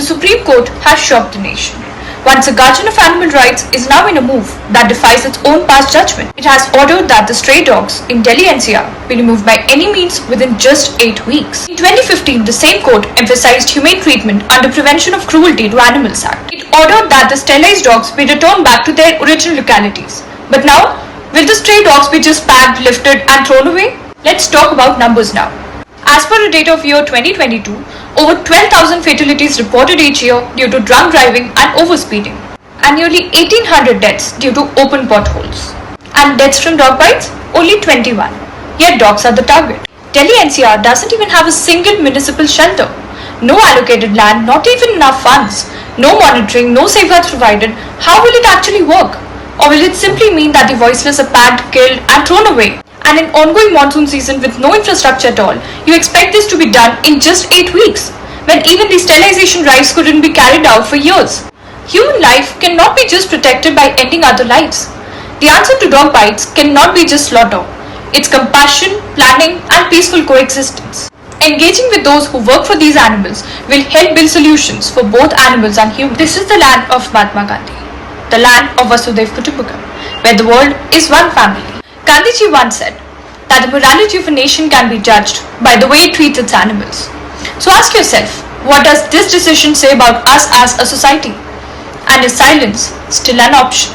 the Supreme Court has shocked the nation. Once a guardian of animal rights is now in a move that defies its own past judgment. It has ordered that the stray dogs in Delhi NCR be removed by any means within just 8 weeks. In 2015, the same court emphasized humane treatment under Prevention of Cruelty to Animals Act. It ordered that the sterilized dogs be returned back to their original localities. But now, will the stray dogs be just packed, lifted and thrown away? Let's talk about numbers now. As per the data of year 2022, over 12,000 fatalities reported each year due to drunk driving and overspeeding, and nearly 1,800 deaths due to open potholes. And deaths from dog bites? Only 21. Yet dogs are the target. Delhi NCR doesn't even have a single municipal shelter. No allocated land, not even enough funds. No monitoring, no safeguards provided. How will it actually work? Or will it simply mean that the voiceless are packed, killed and thrown away? And in ongoing monsoon season with no infrastructure at all, you expect this to be done in just 8 weeks, when even the sterilization drives couldn't be carried out for years. Human life cannot be just protected by ending other lives. The answer to dog bites cannot be just slaughter. It's compassion, planning and peaceful coexistence. Engaging with those who work for these animals will help build solutions for both animals and humans. This is the land of Mahatma Gandhi, the land of Vasudhaiva Kutumbakam, where the world is one family. Gandhiji once said that the morality of a nation can be judged by the way it treats its animals. So ask yourself, what does this decision say about us as a society? And is silence still an option?